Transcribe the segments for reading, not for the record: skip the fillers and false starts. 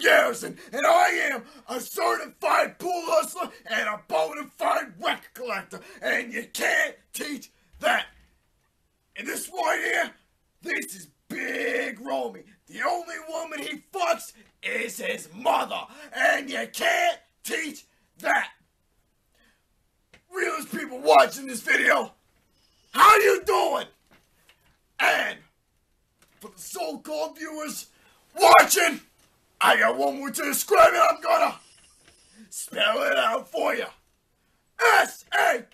Garrison, and I am a certified pool hustler and a bona fide record collector, and you can't teach that. And this right here, this is Big Romy. The only woman he fucks is his mother, and you can't teach that. Realist people watching this video, how you doing? And for the so-called viewers watching, I got one more to describe it. I'm gonna spell it out for you. S-A-W-F-T.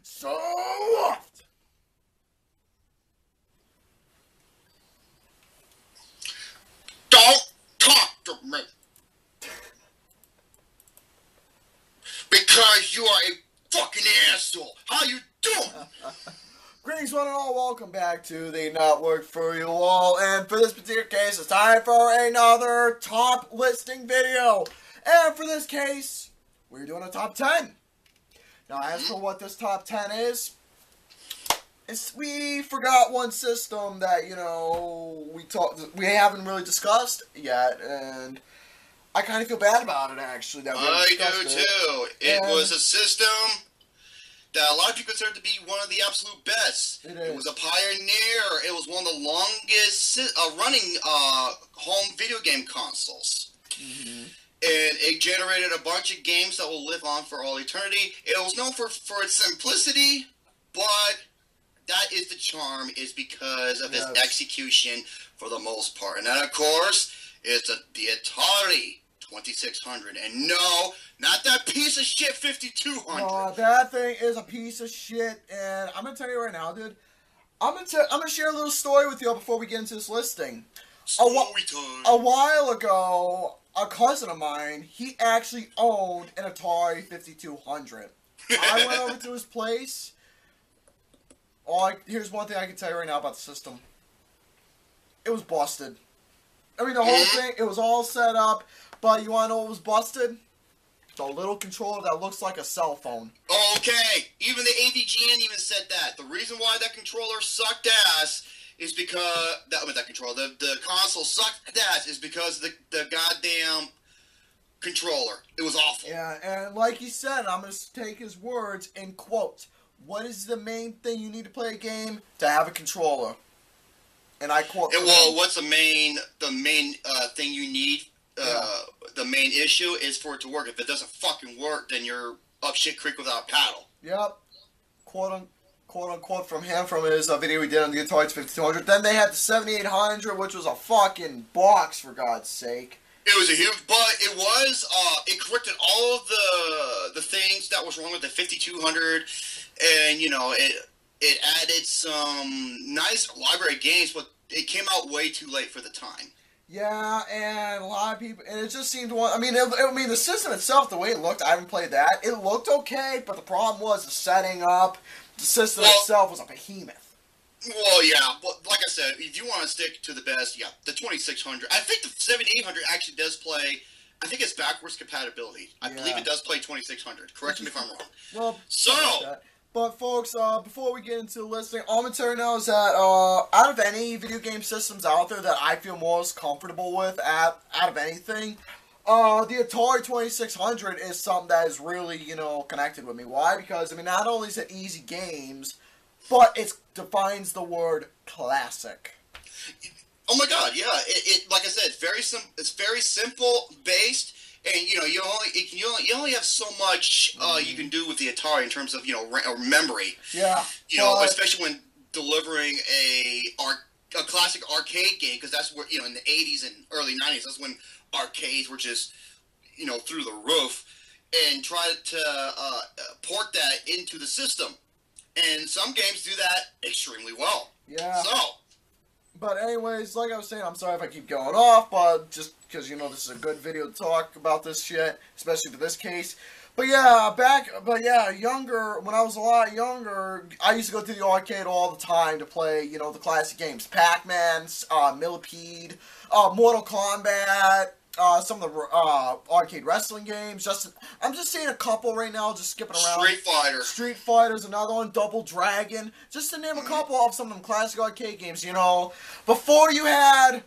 Soft. Don't talk to me. Because you are a fucking asshole. How you doing? Greetings one and all, welcome back to the network for you all, and for this particular case, it's time for another top listing video. And for this case, we're doing a top 10. Now, as for what this top 10 is, we forgot one system that, you know, we haven't really discussed yet, and I kind of feel bad about it, actually. That I do, too. It was a system that a lot of people consider to be one of the absolute best. It was a pioneer. It was one of the longest running home video game consoles. Mm-hmm. And it generated a bunch of games that will live on for all eternity. It was known for its simplicity, but that is the charm, is because of its execution for the most part. And that, of course, is the Atari 2600. And no, not that piece of shit 5200. No, that thing is a piece of shit. And I'm gonna tell you right now, dude. I'm gonna share a little story with you before we get into this listing. A while ago, a cousin of mine, he actually owned an Atari 5200. I went over to his place. Here's one thing I can tell you right now about the system. It was busted. I mean, the whole thing, it was all set up, but you want to know what was busted? The little controller that looks like a cell phone. Okay, even the AVGN even said that. The reason why that controller sucked ass is because the console sucked ass is because the goddamn controller. It was awful. Yeah, and like he said, I'm going to take his words in quotes. What is the main thing you need to play a game? To have a controller. And I quote. Well, what's the main thing you need? The main issue is for it to work. If it doesn't fucking work, then you're up shit creek without a paddle. Yep. Quote unquote from him, from his video he did on the Atari 5200. Then they had the 7800, which was a fucking box, for God's sake. It was a huge, but it corrected all of the things that was wrong with the 5200, and, you know, it added some nice library games, but it came out way too late for the time. Yeah, and a lot of people, and it just seemed to want, I mean, the system itself, the way it looked, I haven't played that, it looked okay, but the problem was the setting up, the system itself was a behemoth. Well, yeah, but like I said, if you want to stick to the best, yeah, the 2600. I think the 7800 actually does play, I think it's backwards compatibility. I believe it does play 2600. Correct me if I'm wrong. Well, so, but folks, before we get into the listing, all I'm going to tell you now is that out of any video game systems out there that I feel most comfortable with, out of anything, the Atari 2600 is something that is really, you know, connected with me. Why? Because, I mean, not only is it easy games, but it defines the word classic. Oh my God, yeah! It like I said, it's very simple based, and you know you only have so much you can do with the Atari in terms of, you know, memory. Yeah. You know, especially when delivering a classic arcade game, because that's where, you know, in the 80s and early 90s, that's when arcades were just, you know, through the roof, and try to port that into the system. And some games do that extremely well. Yeah. So. But anyways, like I was saying, I'm sorry if I keep going off, but just because, you know, this is a good video to talk about this shit, especially for this case. But yeah, younger, when I was a lot younger, I used to go to the arcade all the time to play, you know, the classic games. Pac-Man, Millipede, Mortal Kombat, some of the arcade wrestling games. I'm just saying a couple right now, just skipping around. Street Fighter's another one. Double Dragon. Just to name a couple of some of them classic arcade games, you know. Before you had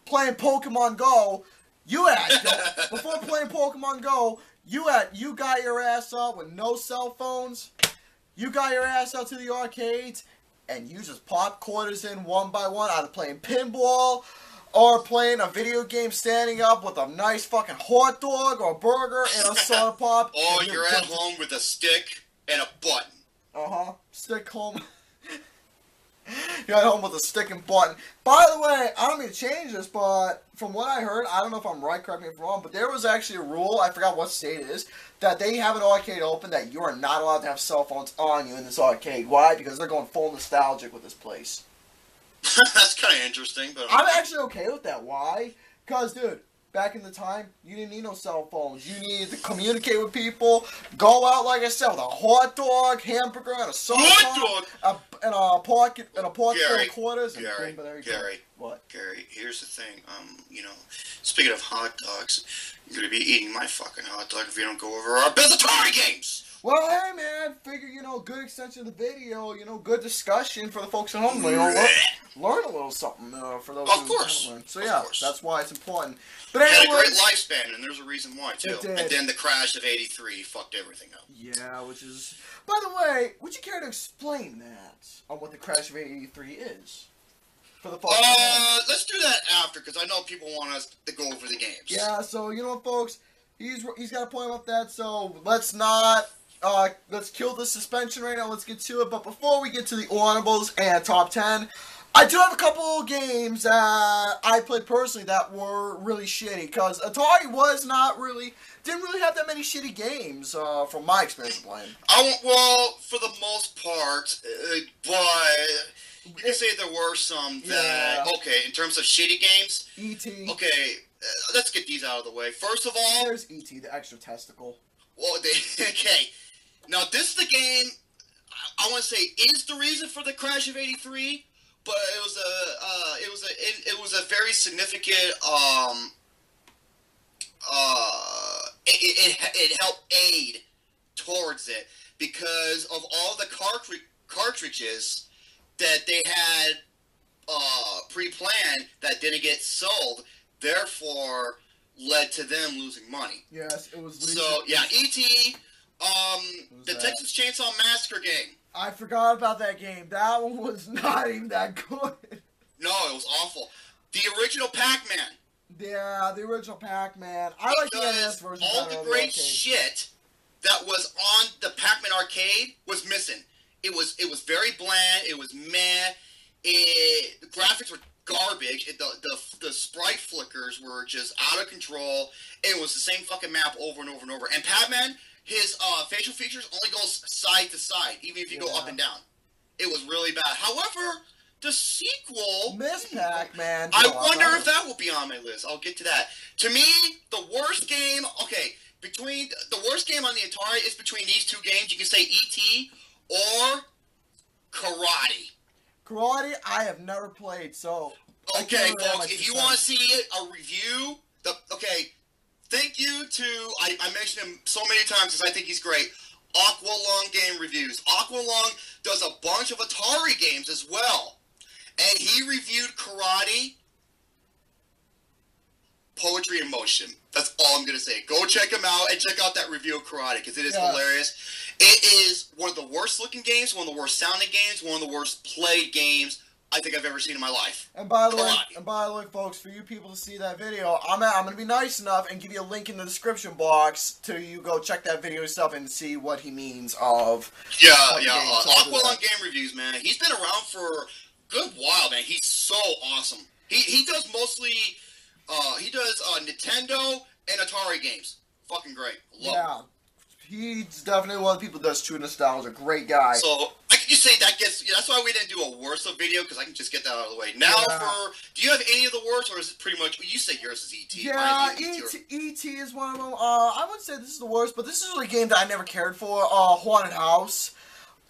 playing Pokemon Go, before playing Pokemon Go, you got your ass up with no cell phones. You got your ass out to the arcades, and you just pop quarters in one by one, either playing pinball or playing a video game standing up with a nice fucking hot dog or burger and a soda pop. Or you're at home with a stick and a button. Stick home. You're at home with a stick and button. By the way, I don't mean to change this, but from what I heard, I don't know if I'm right, correct me if I'm wrong, but there was actually a rule, I forgot what state it is, that they have an arcade open that you are not allowed to have cell phones on you in this arcade. Why? Because they're going full nostalgic with this place. That's kind of interesting, but I'm actually okay with that. Why? Because, dude, back in the time, you didn't need no cell phones. You needed to communicate with people, go out, like I said, with a hot dog, hamburger, and a soda pop, and a pocket full of quarters. And Gary, what? Gary, here's the thing. Speaking of hot dogs, you're gonna be eating my fucking hot dog if you don't go over our best Atari games. Well, hey, man, figure, good extension of the video, good discussion for the folks at home. Learn a little something for those who don't learn. So, yeah, that's why it's important. But anyway, it had a great lifespan, and there's a reason why, too. It did. And then the crash of '83 fucked everything up. Yeah, which is... By the way, would you care to explain that, on what the crash of '83 is? For the folks at home? Let's do that after, because I know people want us to go over the games. Yeah, so, folks, he's got a point about that, so let's kill the suspension right now. Let's get to it. But before we get to the honorables and top 10, I do have a couple games that I played personally that were really shitty. Because Atari didn't really have that many shitty games from my experience playing. Well, for the most part, but you can say there were some that, okay, in terms of shitty games. E.T. Okay, let's get these out of the way. First of all, there's E.T., the extra testicle. Well, okay. Now, this is the game, I want to say, is the reason for the crash of '83, but it was a very significant, it helped aid towards it, because of all the cartridges that they had, pre-planned that didn't get sold, therefore led to them losing money. Yes, it was. So, yeah, E.T., the Texas Chainsaw Massacre game. I forgot about that game. That one was not even that good. No, it was awful. The original Pac-Man. Yeah, the original Pac-Man. I like the NES version all the great shit that was on the Pac-Man arcade was missing. It was very bland. It was meh. The graphics were garbage. The sprite flickers were just out of control. It was the same fucking map over and over and over. And Pac-Man, his facial features only goes side to side, even if you go up and down. It was really bad. However, the sequel, Miss Pac-Man, I wonder if that will be on my list. I'll get to that. To me, the worst game, between the worst game on the Atari is between these two games. You can say E.T. or Karate. Karate, I have never played, so... Okay, folks, if you want to see a review, thank you to, I mentioned him so many times because I think he's great, Aqualung Game Reviews. Aqualung does a bunch of Atari games as well. And he reviewed Karate, Poetry in Motion. That's all I'm going to say. Go check him out and check out that review of Karate because it is hilarious. It is one of the worst looking games, one of the worst sounding games, one of the worst played games I think I've ever seen in my life. And by the way, folks, for you people to see that video, I'm going to be nice enough and give you a link in the description box to you go check that video yourself and see what he means of. Aqualung Game Reviews, man. He's been around for a good while, man. He's so awesome. He does mostly Nintendo and Atari games. Fucking great. Love him. He's definitely one of the people that does true nostalgia. Great guy. So, I can just say that's why we didn't do a worst of video, because I can just get that out of the way. Now, do you have any of the worst, or is it pretty much, you say yours is E.T. Yeah, E.T. is one of them. I wouldn't say this is the worst, but this is a game that I never cared for, Haunted House.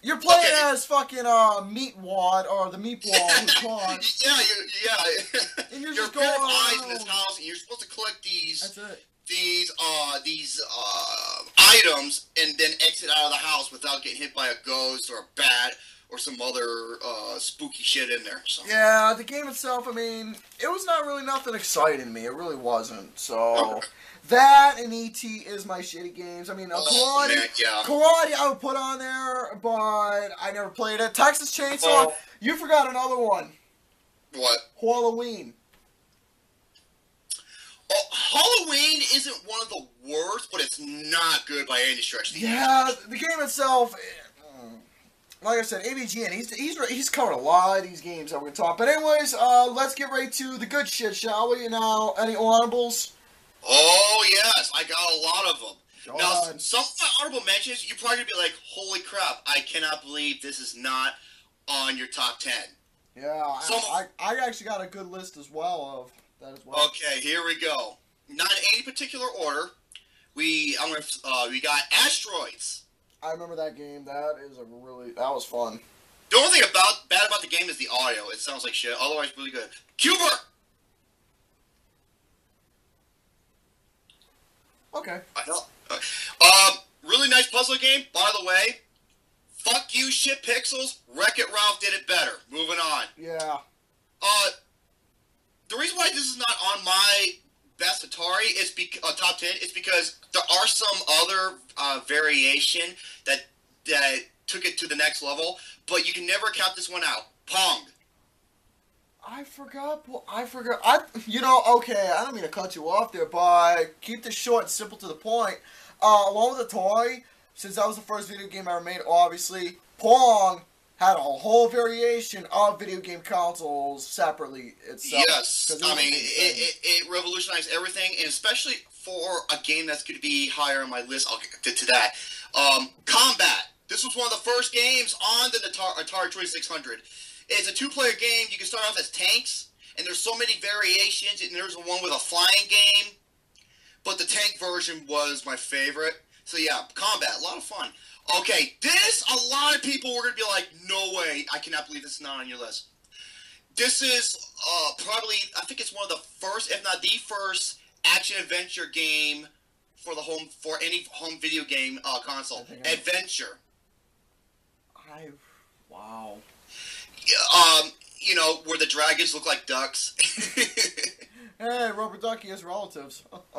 You're playing as fucking Meatwad, or the Meatball who's caught. And you're just going eyes in this house, and you're supposed to collect these... That's it. These items and then exit out of the house without getting hit by a ghost or a bat or some other spooky shit in there. So. Yeah, the game itself, I mean, it was not really nothing exciting me. It really wasn't. So, that and E.T. is my shitty games. I mean, Karate I would put on there, but I never played it. Texas Chainsaw, you forgot another one. What? Halloween. Halloween isn't one of the worst, but it's not good by any stretch. Yeah, the game itself, like I said, AVGN, he's covered a lot of these games that we're going to talk. But anyways, let's get right to the good shit, shall we? Now, any honorables? Oh, yes, I got a lot of them. God. Now, some of my honorable mentions, you're probably going to be like, holy crap, I cannot believe this is not on your top 10. Yeah, I actually got a good list as well of that as well. Okay, here we go. Not in any particular order. We got Asteroids. I remember that game. That was fun. The only thing bad about the game is the audio. It sounds like shit. Otherwise, really good. Cuber. Okay. I know. Really nice puzzle game. By the way, fuck you, shit pixels. Wreck-It Ralph did it better. Moving on. Yeah. The reason why this is not on my best Atari is top 10 is because there are some other variation that took it to the next level, but you can never count this one out. Pong. I forgot. Okay, I don't mean to cut you off there, but keep this short and simple to the point. Along with Atari, since that was the first video game I ever made, obviously, Pong had a whole variation of video game consoles separately itself. Yes, I mean, it revolutionized everything, and especially for a game that's going to be higher on my list, I'll get to that. Combat. This was one of the first games on the Atari 2600. It's a two-player game. You can start off as tanks, and there's so many variations, and there's one with a flying game, but the tank version was my favorite. So yeah, Combat, a lot of fun. Okay, a lot of people were going to be like, no way, I cannot believe this is not on your list. This is probably, I think it's one of the first, if not the first, action-adventure game for any home video game console. Adventure. Wow. Where the dragons look like ducks. Hey, Rubber Ducky has relatives. Well,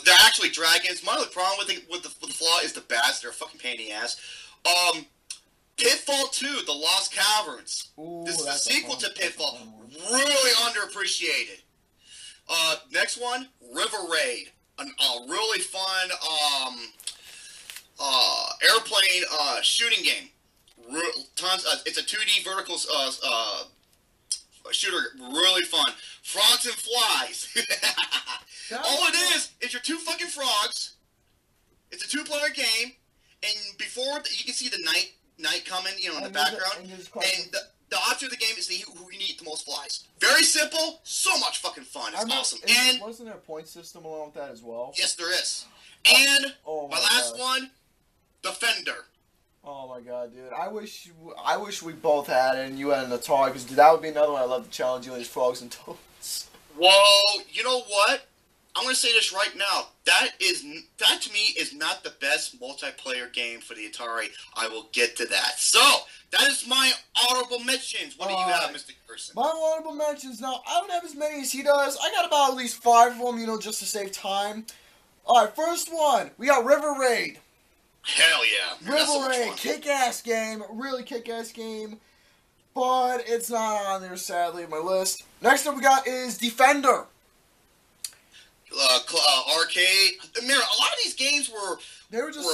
they're actually dragons. My only problem with the flaw is the bats. They're a fucking pain in the ass. Pitfall 2, The Lost Caverns. Ooh, this is a sequel to Pitfall. Really underappreciated. Next one, River Raid. A really fun airplane shooting game. It's a 2D vertical shooter. Really fun. Frogs and Flies. All it is you're two fucking frogs. It's a two-player game, and before you can see the night coming, in the background. And the object of the game is to see who can eat the most flies. Very simple, so much fucking fun. It's awesome. And wasn't there a point system along with that as well? Yes, there is. And my last one, Defender. Oh my god, dude! I wish we both had it and you had an Atari, because that would be another one I'd love to challenge you in, is Frogs and Toads. Well, you know what? I'm going to say this right now. That to me is not the best multiplayer game for the Atari. I will get to that. So, that is my honorable mentions. What do you have, Mr. Gerson? My honorable mentions, now, I don't have as many as he does. I got about at least 5 of them, just to save time. Alright, first one. We got River Raid. Hell yeah. River Raid, kick-ass game. Really kick-ass game. But it's not on there, sadly, on my list. Next up we got is Defender. Arcade. Man, a lot of these games were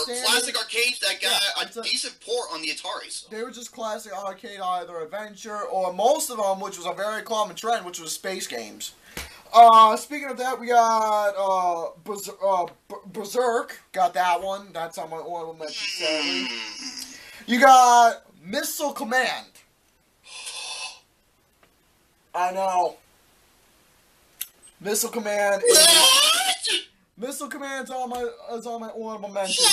classic arcades that got a decent port on the Ataris. They were just classic arcade, either adventure, or most of them, which was a very common trend, which was space games. Speaking of that, we got Berserk. Got that one. That's on my honorable mention, sadly. You got Missile Command. I know. Missile Command is on my honorable mention.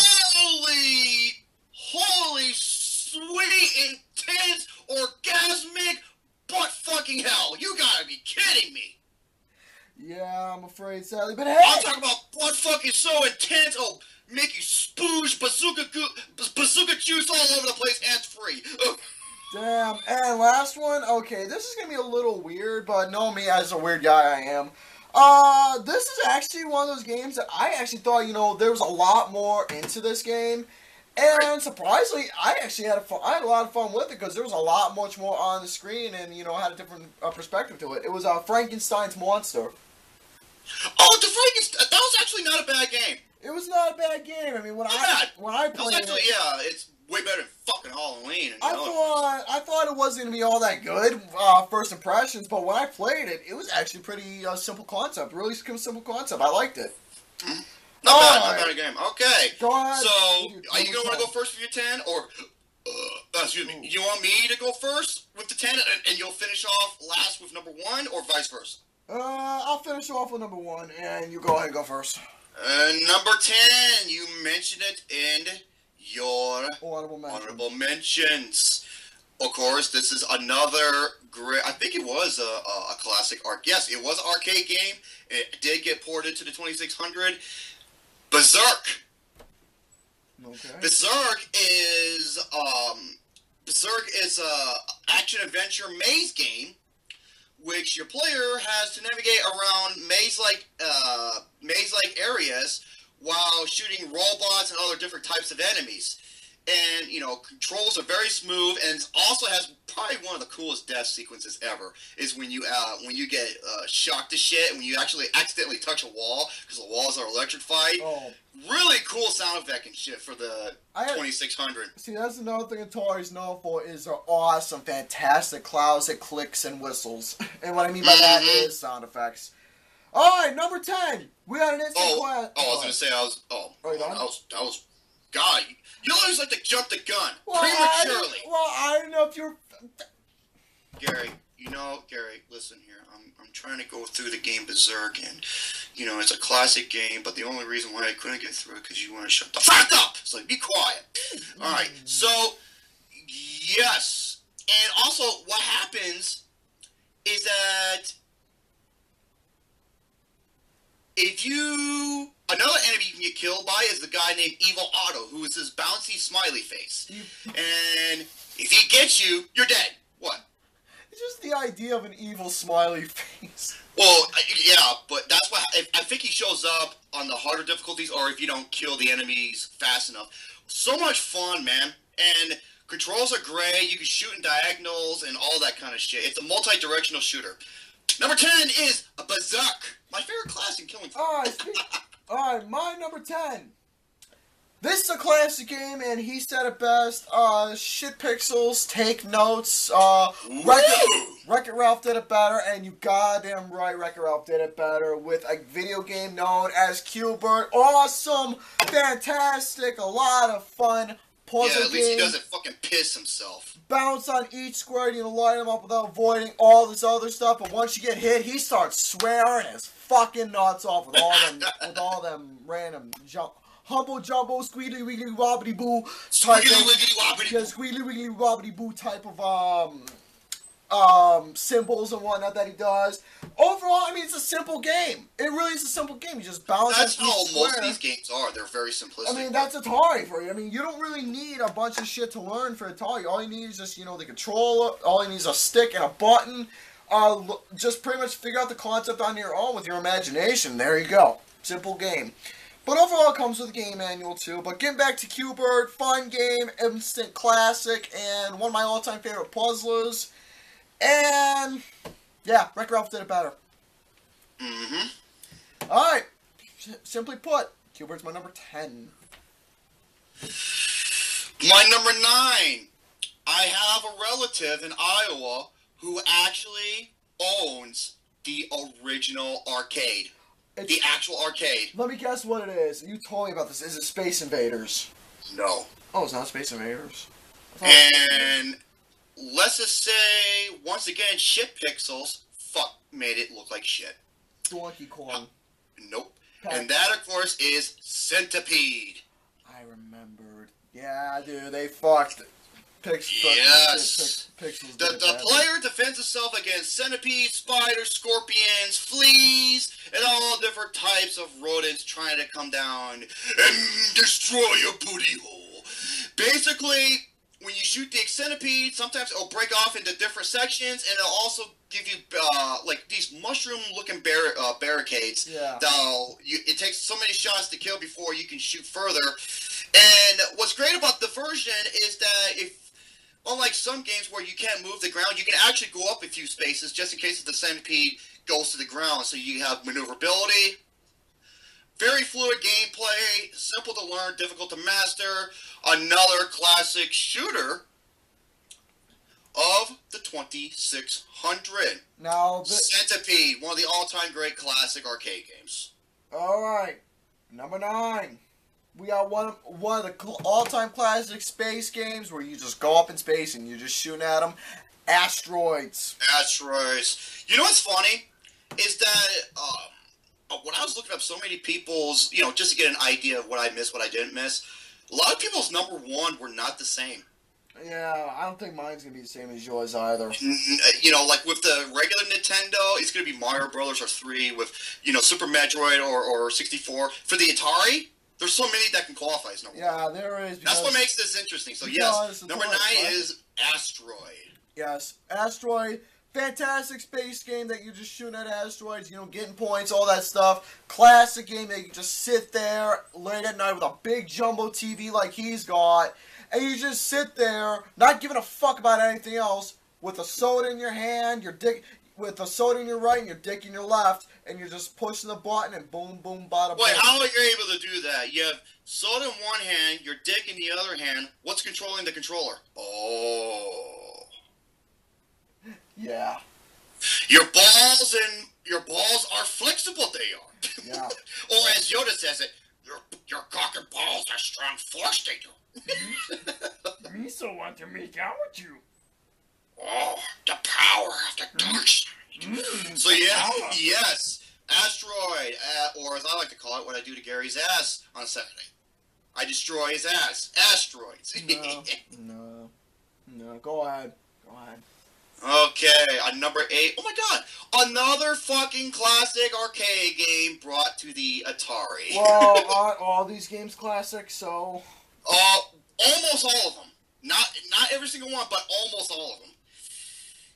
Holy sweet, intense, orgasmic butt fucking hell. You gotta be kidding me. Yeah, I'm afraid, sadly, but hey! I'm talking about butt fucking so intense, make you spooge bazooka juice all over the place, hands free. Damn. And last one. Okay, this is gonna be a little weird, but know me as a weird guy I am. This is actually one of those games that I actually thought, there was a lot more into this game. And surprisingly, I actually I had a lot of fun with it because there was a lot much more on the screen and, had a different perspective to it. It was Frankenstein's Monster. Oh, the Frankenstein! That was actually not a bad game. It was not a bad game. I mean, when I played actually, it's way better than fucking Halloween. I thought it wasn't gonna be all that good, first impressions, but when I played it, it was actually pretty simple concept. Really simple concept. I liked it. Mm-hmm. Not bad game. Okay. Go ahead. So, are you gonna want to go first for your 10, or excuse me, you want me to go first with the 10, and you'll finish off last with number 1, or vice versa? I'll finish off with number 1, and you go ahead and go first. Number 10, you mentioned it in your honorable mentions. Of course, this is another great. I think it was a classic Yes, it was an arcade game. It did get ported to the 2600. Berserk. Okay. Berserk is a action adventure maze game, which your player has to navigate around maze-like areas while shooting robots and other different types of enemies. And, controls are very smooth, and it also has probably one of the coolest death sequences ever, is when you get shocked to shit, and when you actually accidentally touch a wall, because the walls are electrified. Oh. Really cool sound effect and shit for the 2600. See, that's another thing Atari's known for, is their awesome, fantastic classic clicks and whistles. And what I mean by that is sound effects. Alright, number 10. We got an instant class. I was gonna say, God, you always like to jump the gun prematurely. I don't know if you're... Gary, listen here. I'm trying to go through the game Berserk, and, it's a classic game, but the only reason why I couldn't get through it because you want to shut the fuck up! So, be quiet. Alright, so, yes. And also, what happens is that another enemy you can get killed by is the guy named Evil Otto, who is this bouncy smiley face. And if he gets you, you're dead. What? It's just the idea of an evil smiley face. Well, yeah, but that's what... I think he shows up on the harder difficulties, or if you don't kill the enemies fast enough. So much fun, man. And controls are great. You can shoot in diagonals and all that kind of shit. It's a multi-directional shooter. Number 10 is a Berserk. My favorite class in Killing Floor. Alright, my number 10. This is a classic game, and he said it best. Shit pixels, take notes. Wreck-It Ralph did it better, and you goddamn right, Wreck-It Ralph did it better with a video game known as Q*bert. Awesome, fantastic, a lot of fun. Puzzle yeah, at least he doesn't fucking piss himself. Bounce on each square, light him up without avoiding all this other stuff, but once you get hit, he starts swearing his fucking nuts off with all them random humble jumbo squealy wiggly wobbly boo type type of symbols and whatnot that he does. Overall, I mean, it's a simple game. It really is a simple game. You just bounce. That's how most of these games are. They're very simplistic. I mean, that's Atari for you. I mean, you don't really need a bunch of shit to learn for Atari. All you need is just, the controller. All you need is a stick and a button. Just pretty much figure out the concept on your own with your imagination. There you go. Simple game. But overall, it comes with a game manual, too. But getting back to Q*bert, fun game, instant classic, and one of my all-time favorite puzzlers. And, yeah, Wreck-It Ralph did it better. Alright. Simply put, Q*bert's my number 10. My number 9. I have a relative in Iowa who actually owns the original arcade. The actual arcade. Let me guess what it is. You told me about this. Is it Space Invaders? No. Oh, it's not Space Invaders. And let's just say, once again, shit pixels made it look like shit. Donkey Kong. Nope. And that, of course, is Centipede. I remembered. Yeah, dude, they fucked. Yes. Pixels the player defends himself against centipedes, spiders, scorpions, fleas, and all different types of rodents trying to come down and destroy your booty hole. Basically, when you shoot the centipede. Sometimes it'll break off into different sections, and it'll also give you like these mushroom-looking barricades. Yeah. It takes so many shots to kill before you can shoot further. And what's great about the version is that unlike some games where you can't move the ground, you can actually go up a few spaces just in case the centipede goes to the ground. So you have maneuverability. Very fluid gameplay, simple to learn, difficult to master. Another classic shooter of the 2600. Now, Centipede, one of the all-time great classic arcade games. All right, number 9. We got one of the all-time classic space games where you just go up in space and you're just shooting at them. Asteroids. Asteroids. You know what's funny is that when I was looking up so many people's, just to get an idea of what I missed, what I didn't miss, a lot of people's number 1 were not the same. Yeah, I don't think mine's going to be the same as yours either. Like with the regular Nintendo, it's going to be Mario Brothers or 3 with, Super Metroid or 64. For the Atari, there's so many that can qualify as number 1. Yeah, there is. That's what makes this interesting. So yes, number 9 is Asteroid. Yes, Asteroid. Fantastic space game that you're just shooting at asteroids, getting points, all that stuff. Classic game that you can just sit there late at night with a big jumbo TV like he's got, and you just sit there, not giving a fuck about anything else, with a soda in your hand, with a soda in your right and your dick in your left, and you're just pushing the button and boom, boom, bada, boom. Wait, how are you able to do that? You have soda in one hand, your dick in the other hand. What's controlling the controller? Oh. Yeah. Your balls are flexible. They are. Yeah. Or as Yoda says it, your cock and balls are strong force. They do. Me so want to make out with you. Oh, the power of the dark side. So yeah, yes, Asteroid, or as I like to call it, what I do to Gary's ass on Saturday. I destroy his ass. Asteroids. No. Go ahead. Okay, on number 8. Oh my god, another fucking classic arcade game brought to the Atari. Well, aren't all these games classic? So. Almost all of them. Not every single one, but almost all of them.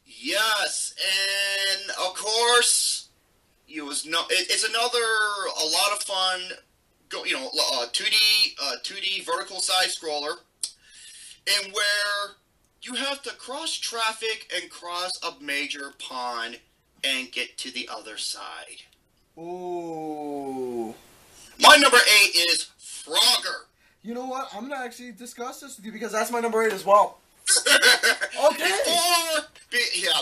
Yes, and of course, it's another a lot of fun. 2D vertical side scroller, and where you have to cross traffic and cross a major pond and get to the other side. Ooh. My number 8 is Frogger. You know what? I'm gonna actually discuss this with you because that's my number 8 as well. Okay.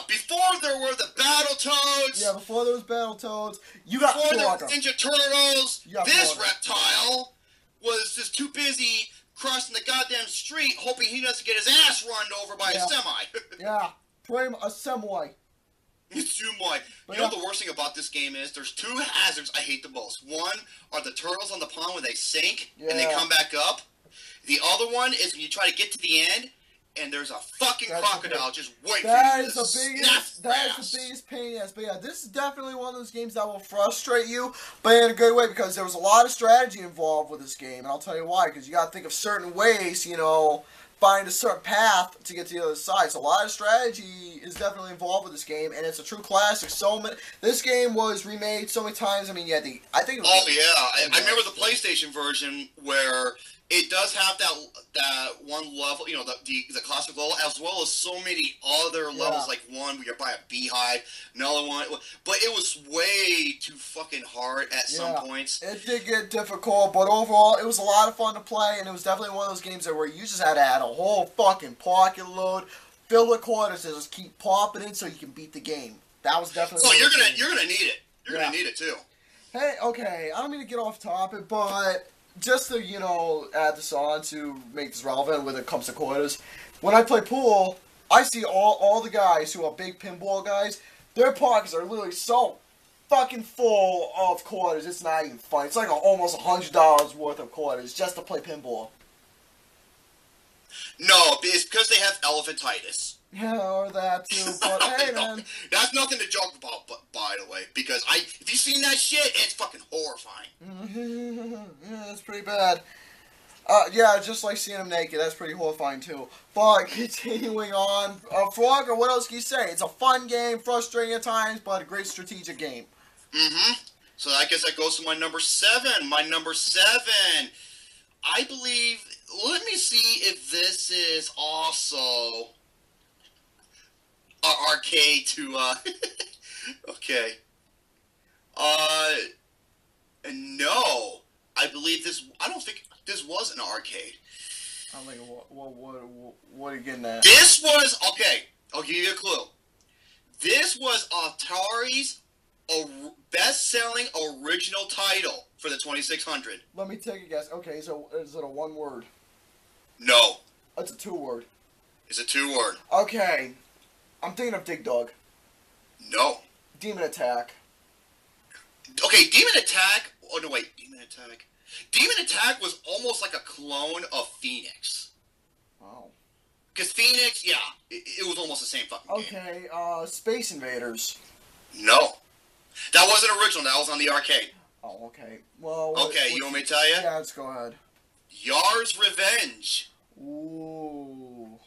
Before there were the Battletoads. Yeah, before there was Battletoads, you got Before there were Frogger. Ninja Turtles. This Frogger. reptile was just too busy crossing the goddamn street, hoping he doesn't get his ass run over by a semi. Yeah, frame a semi. You know what the worst thing about this game is? There's 2 hazards I hate the most. One are the turtles on the pond when they sink and they come back up. The other one is when you try to get to the end and there's a fucking crocodile just waiting for you to snap. That is the biggest pain in the ass. But yeah, this is definitely one of those games that will frustrate you, but in a good way, because there was a lot of strategy involved with this game, and I'll tell you why. Because you got to think of certain ways, find a certain path to get to the other side. So a lot of strategy is definitely involved with this game, and it's a true classic. This game was remade so many times. I mean, I think it was. Oh yeah, I remember the PlayStation version where it does have that one level, the classic level, as well as so many other levels, like one where you're by a beehive, another one, but it was way too fucking hard at some points. It did get difficult, but overall, it was a lot of fun to play, and it was definitely one of those games where you just had to add a whole fucking pocket load, fill with quarters, to just keep popping in so you can beat the game. That was definitely. So you're gonna need it. You're gonna need it too. Hey, okay, I don't mean to get off topic, but just to, add this on to make this relevant when it comes to quarters, when I play pool, I see all the guys who are big pinball guys, their pockets are literally so fucking full of quarters, it's not even funny. It's like almost $100 worth of quarters just to play pinball. No, it's because they have elephantitis. Yeah, or that too, but hey, man. That's nothing to joke about, by the way, because if you've seen that shit, it's fucking horrifying. Yeah, that's pretty bad. Yeah, just like seeing him naked. That's pretty horrifying too. But continuing on, Frogger, what else can you say? It's a fun game, frustrating at times, but a great strategic game. Mm-hmm. So I guess that goes to my number 7. My number 7, I believe. Let me see if this is also arcade to. Okay. No. I believe this. I don't think this was an arcade. I'm like, what are you getting at? This was okay. I'll give you a clue. This was Atari's best-selling original title for the 2600. Let me take a guess. Okay, so is it a one word? No. It's a 2 word. It's a 2 word. Okay, I'm thinking of Dig Dug. No. Demon Attack. Okay, Demon Attack. Oh no, wait, Demon Attack. Demon Attack was almost like a clone of Phoenix. Oh. Because Phoenix, yeah, it was almost the same fucking game. Okay, Space Invaders. No. That wasn't original, that was on the arcade. Oh, okay. Well, okay, you want me to tell you? Yeah, let's go ahead. Yar's Revenge. Ooh.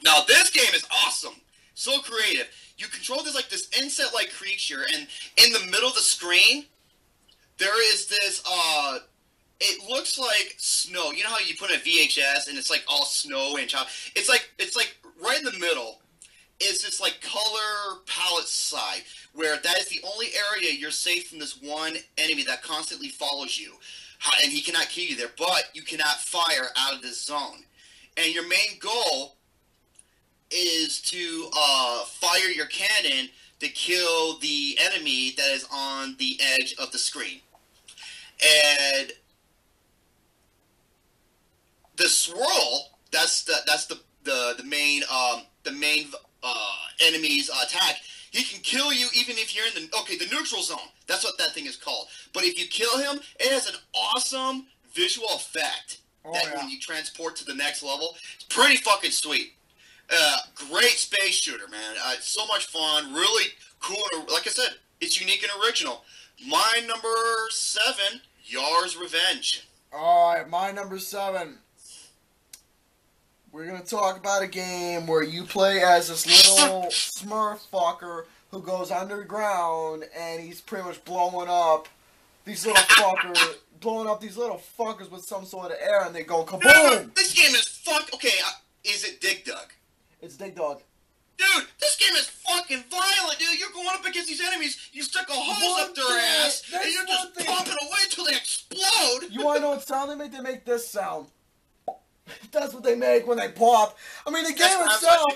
Now, this game is awesome. So creative. You control this insect-like creature, and in the middle of the screen, there is this, it looks like snow. You know how you put a VHS and it's like all snow and chop? It's like right in the middle. It's this like color palette side where that is the only area you're safe from this one enemy that constantly follows you, and he cannot kill you there. But you cannot fire out of this zone, and your main goal is to fire your cannon to kill the enemy that is on the edge of the screen. And the swirl, that's the main enemy's attack. He can kill you even if you're in the neutral zone. That's what that thing is called. But if you kill him, it has an awesome visual effect when you transport to the next level. It's pretty fucking sweet. Great space shooter, man. It's so much fun. Really cool. Like I said, it's unique and original. My number 7, Yar's Revenge. Alright, my number 7. We're going to talk about a game where you play as this little smurf fucker who goes underground and he's pretty much blowing up these little fuckers with some sort of air, and they go kaboom! This game is Okay, is it Dig Dug? It's Dig Dug. Dude, this game is fucking violent, dude. You're going up against these enemies, you stick a hose up their ass, and you're just pumping away until they explode. You want to know what sound they make? They make this sound. That's what they make when they pop. I mean, the game itself,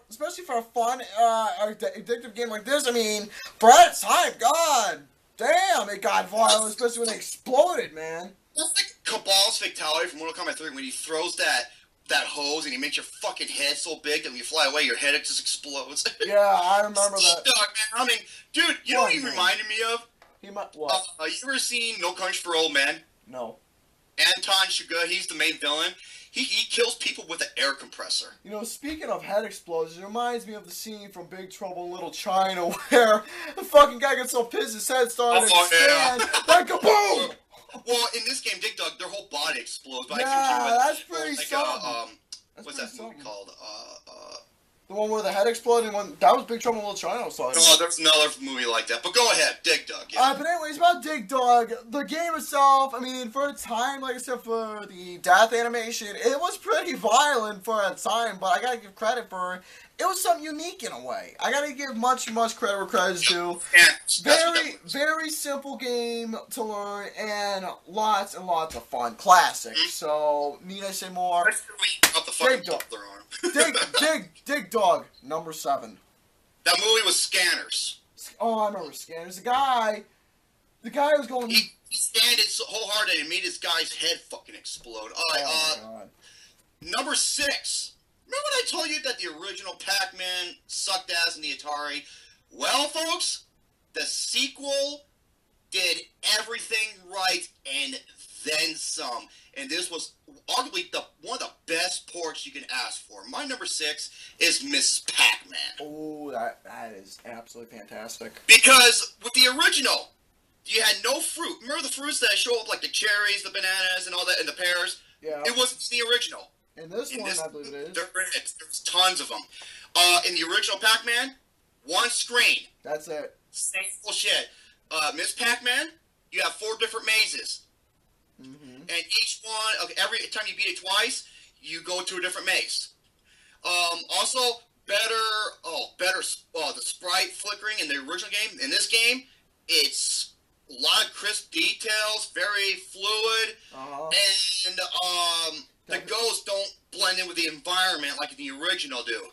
especially for a fun, addictive game like this, I mean, for its time, god damn, it got violent, especially when they exploded, man. That's like Cabal's fatality from Mortal Kombat 3 when he throws that hose and he makes your fucking head so big that when you fly away, your head just explodes. Yeah, I remember that. I mean, dude, you know what he reminded me of? What? You ever seen No Country for Old Men? No. Anton Chigurh, he's the main villain. He kills people with an air compressor. You know, speaking of head explosions, it reminds me of the scene from Big Trouble in Little China where the fucking guy gets so pissed his head started to expand. Like kaboom! Well, in this game, Dig Dug, their whole body explodes. But that's pretty something. What's that movie called? The one where the head exploded. That was Big Trouble in Little China. I was talking about. No, there's another movie like that. But go ahead, Dig Dug. Yeah. But anyways, about Dig Dug, the game itself. I mean, for its time, like I said, for the death animation, it was pretty violent for its time. But I gotta give credit for it was something unique in a way. I gotta give much credit where credit's due. Very simple game to learn and lots of fun. Classic. Mm-hmm. So, need I say more? Dig Dug, number 7. That movie was Scanners. Oh, I remember Scanners. The guy was going. He scanned it so wholeheartedly and made this guy's head fucking explode. All right, my God. Number 6. Remember when I told you that the original Pac-Man sucked ass in the Atari? Well, folks, the sequel did everything right and then some. And this was arguably one of the best ports you can ask for. My number 6 is Mrs. Pac-Man. Oh, that is absolutely fantastic. Because with the original, You had no fruit. Remember the fruits that show up, like the cherries, the bananas, and all that, and the pears? Yeah. It wasn't the original. In this one, I believe it is. There's tons of them. In the original Pac-Man, one screen. That's it. Same bullshit. Miss Pac-Man, you have 4 different mazes. Mm-hmm. And each one, every time you beat it twice, you go to a different maze. Also, the sprite flickering in the original game. In this game, it's a lot of crisp details, very fluid, and the ghosts don't blend in with the environment like the original do.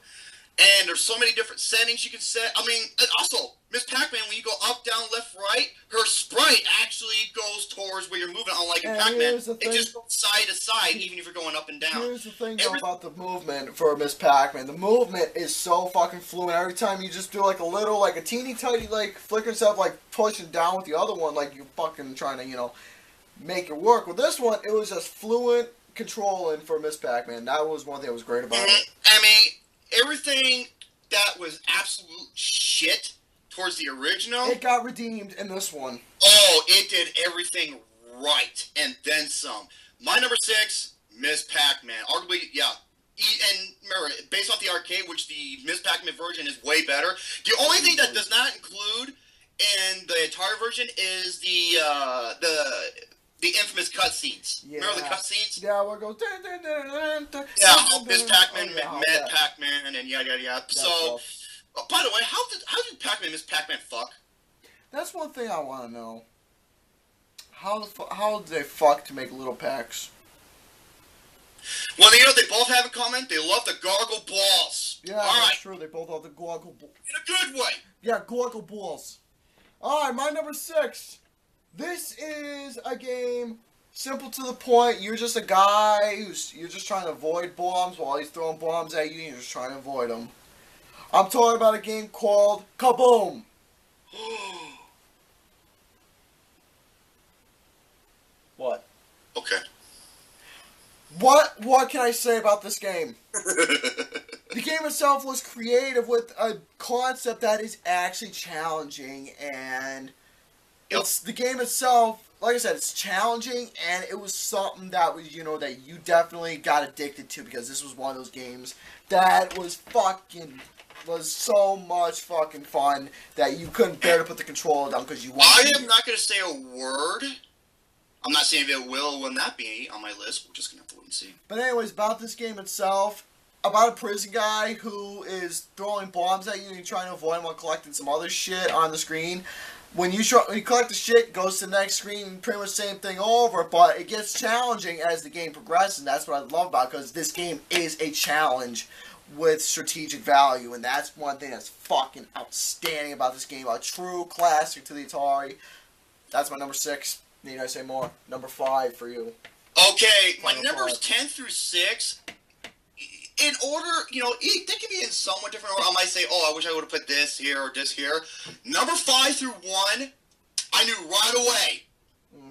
And there's so many different settings you can set. I mean, also, Miss Pac-Man, when you go up, down, left, right, her sprite actually goes towards where you're moving, unlike in Pac-Man. It just goes side to side, even if you're going up and down. Here's the thing, though, about the movement for Miss Pac-Man. The movement is so fucking fluid. Every time you just do, like, a little, like, a teeny-tiny, like, flicker stuff, like, pushing down with the other one, like, you're fucking trying to, you know, make it work. With this one, it was just fluent controlling for Miss Pac-Man. That was one thing that was great about it. I mean, everything that was absolute shit towards the original, it got redeemed in this one. Oh, it did everything right, and then some. My number 6, Miss Pac-Man. Arguably, yeah. And remember, based off the arcade, which the Miss Pac-Man version is way better. The only thing that does not include in the Atari version is the infamous cutscenes. Yeah. Remember the cutscenes? Yeah, where it goes. Dun, dun, dun, dun, dun, yeah, Miss Pac-Man met Pac-Man and yada yada yada. So, by the way, how did Pac-Man Miss Pac-Man fuck? That's one thing I want to know. How did they fuck to make little packs? Well, you know they both have in common. They love to gargle balls. Yeah, that's true. They both love to gargle balls. In a good way. Yeah, gargle balls. All right, my number 6. This is a game simple to the point. You're just a guy you're just trying to avoid bombs while he's throwing bombs at you. And you're just trying to avoid them. I'm talking about a game called Kaboom. What? Okay. What can I say about this game? The game itself was creative with a concept that is actually challenging, and it's the game itself, like I said, it's challenging, and it was something that was, you know, that you definitely got addicted to, because this was one of those games that was so much fucking fun that you couldn't bear to put the controller down because you wanted I am not going to say a word. I'm not saying if it will or will not be on my list. We're just going to have to wait and see. But anyways, about this game itself, about a prison guy who is throwing bombs at you and you're trying to avoid him while collecting some other shit on the screen. When you collect the shit, it goes to the next screen, pretty much same thing over, but it gets challenging as the game progresses, and that's what I love about it, because this game is a challenge with strategic value, and that's one thing that's fucking outstanding about this game. A true classic to the Atari. That's my number 6. Need I say more? Number 5 for you. Okay, my numbers 10 through 6, in order, you know, they can be in somewhat different order. I might say, oh, I wish I would have put this here or this here. Number 5 through 1, I knew right away.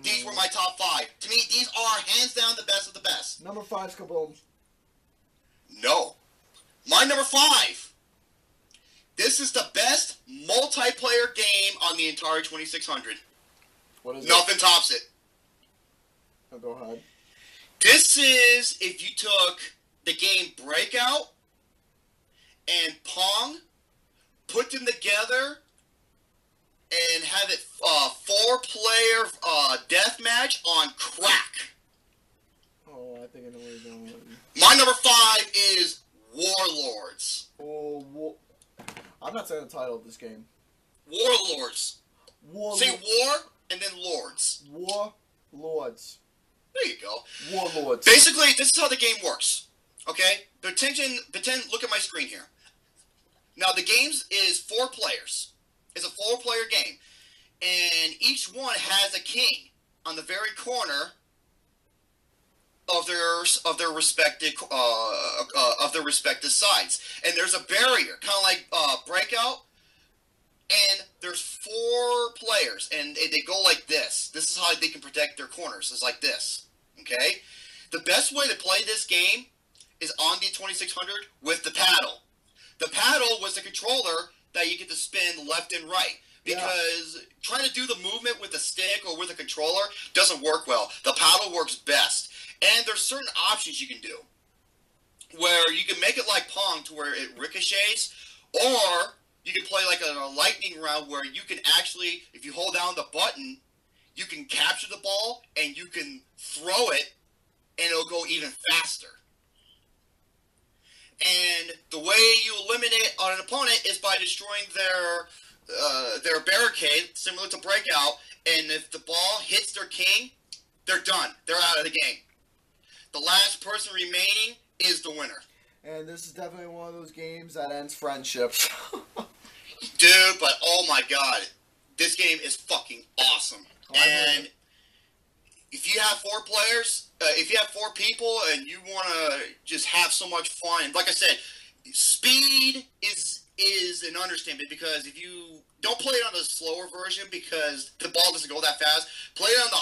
These were my top 5. To me, these are hands down the best of the best. Number 5's Kaboom. No. My number 5. This is the best multiplayer game on the Atari 2600. What is Nothing tops it. Oh, go ahead. This is if you took the game Breakout and Pong, put them together, and have it 4-player deathmatch on crack. Oh, I think I know where you're going with it. My number 5 is Warlords. Oh, I'm not saying the title of this game. Warlords. Say war and then lords. Warlords. There you go. Warlords. Basically, this is how the game works. Okay? Pretend, look at my screen here. Now, the game is 4 players. It's a 4-player game. And each one has a king on the very corner of their respective sides. And there's a barrier, kind of like Breakout. And there's 4 players, and they go like this. This is how they can protect their corners. It's like this. Okay? The best way to play this game is on the 2600 with the paddle. The paddle was the controller that you get to spin left and right. because trying to do the movement with a stick or with a controller doesn't work well. The paddle works best. And there's certain options you can do where you can make it like Pong to where it ricochets, or you can play like a lightning round where you can actually, if you hold down the button, you can capture the ball and you can throw it and it'll go even faster. And the way you eliminate on an opponent is by destroying their barricade, similar to Breakout, and if the ball hits their king, they're done. They're out of the game. The last person remaining is the winner. And this is definitely one of those games that ends friendships. Dude, but oh my god, this game is fucking awesome. And if you have 4 players, if you have 4 people and you want to just have so much fun, and like I said, speed is an understatement, because if you don't play it on the slower version because the ball doesn't go that fast, play it on the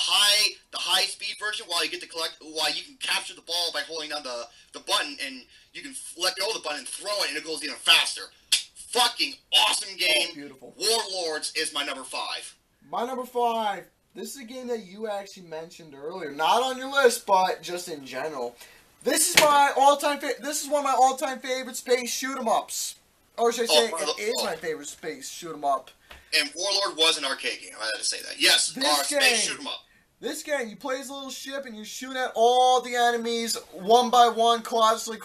high speed version while you get to collect, while you can capture the ball by holding down the button, and you can let go of the button and throw it and it goes even faster. Fucking awesome game. Oh, beautiful. Warlords is my number 5. My number 5. This is a game that you actually mentioned earlier. Not on your list, but just in general. This is my all-time This is one of my all-time favorite space shoot-'em-ups. Or should I say, it is my favorite space shoot-'em-up. And Warlord was an arcade game. I had to say that. Yes, space shoot-'em-up. This game, you play as a little ship and you shoot at all the enemies one by one, constantly.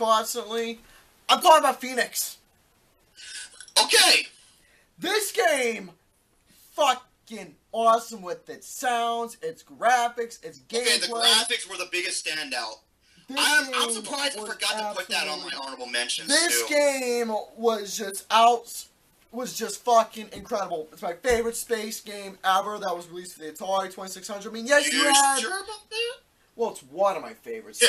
I'm talking about Phoenix. Okay. This game, fucking awesome with its sounds, its graphics, its gameplay. Okay, the graphics were the biggest standout. I'm surprised I forgot to put that on my honorable mentions. This game was just fucking incredible. It's my favorite space game ever that was released for the Atari 2600. I mean, yes, you had... sure about that? Well, it's one of my favorites.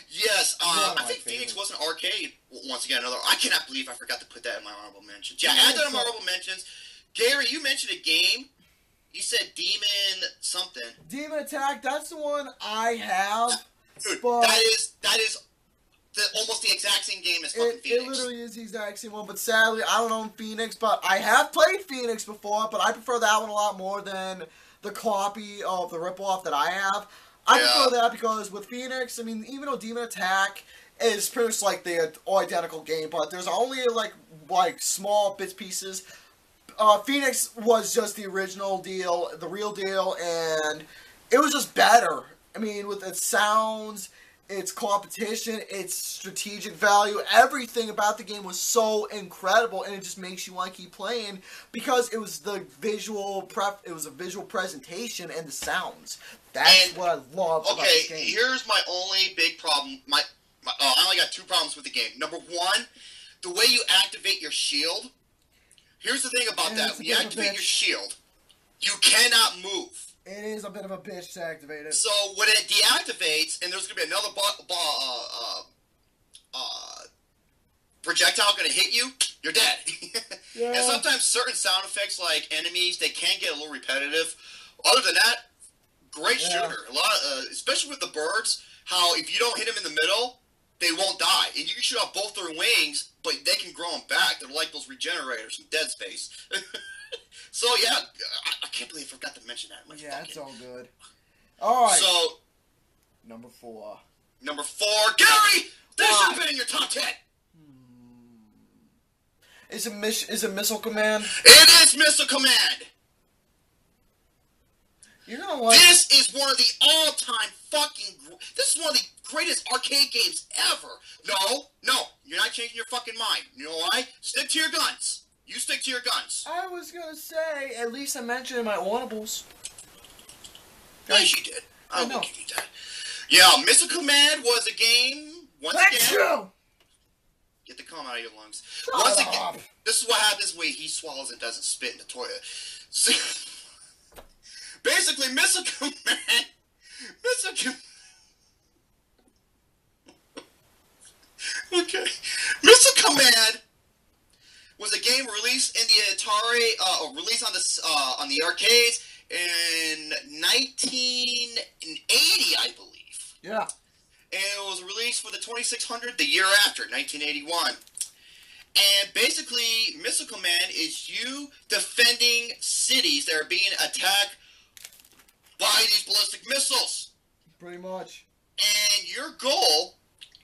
Yes, I think Phoenix was an arcade. Once again, I cannot believe I forgot to put that in my honorable mentions. Yeah, add that in my honorable mentions. Gary, you mentioned a game. You said Demon something. Demon Attack, that's the one I have. Dude, but that is almost the exact same game as fucking Phoenix. It literally is the exact same one, but sadly, I don't own Phoenix, but I have played Phoenix before, but I prefer that one a lot more than the copy of the ripoff that I have. I prefer that because with Phoenix, I mean, even though Demon Attack is pretty much like the identical game, but there's only like small bits pieces. Phoenix was just the original deal, the real deal, and it was just better. I mean, with its sounds, its competition, its strategic value, everything about the game was so incredible, and it just makes you want to keep playing because it was the visual it was a visual presentation and the sounds. That's what I love about this game. Okay, here's my only big problem. I only got 2 problems with the game. Number 1, the way you activate your shield. Here's the thing about that. When you activate your shield, you cannot move. It is a bit of a bitch to activate it. So when it deactivates, and there's going to be another projectile going to hit you, you're dead. Yeah. And sometimes certain sound effects, like enemies, they can get a little repetitive. Other than that, great shooter. A lot, especially with the birds. How if you don't hit them in the middle, they won't die, and you can shoot out both their wings, but they can grow them back. They're like those regenerators from Dead Space. So yeah, I can't believe I forgot to mention that. Yeah, it's all good. All right. So number 4. Number 4, Gary. This should have been in your top 10. Is it Missile Command? It is Missile Command. You're gonna like. This is one of the all-time fucking. This is one of the greatest arcade games ever. No, you're not changing your fucking mind. You know why? Stick to your guns. You stick to your guns. I was gonna say, at least I mentioned in my audibles. Yes, you did. I will give you that. Yeah, Missile Command was a game. Once again, get the cum out of your lungs. Once again, this is what happens when he swallows and doesn't spit in the toilet. So, basically, Missile Command. Okay, Missile Command was a game released in the Atari, or released on the arcades in 1980, I believe. Yeah. And it was released for the 2600 the year after, 1981. And basically, Missile Command is you defending cities that are being attacked by these ballistic missiles. Pretty much. And your goal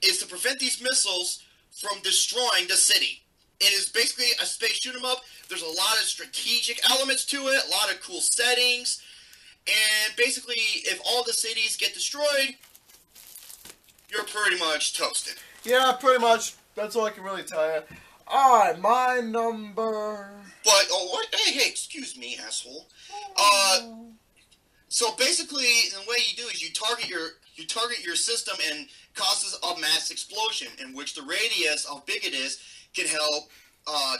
is to prevent these missiles from destroying the city. It is basically a space shoot 'em up. There's a lot of strategic elements to it, a lot of cool settings. And basically, if all the cities get destroyed, you're pretty much toasted. Yeah, pretty much. That's all I can really tell you. Alright, my number... But, oh, what? Hey, excuse me, asshole. So basically, the way you do is you target your system and causes a mass explosion, in which the radius, how big it is, can help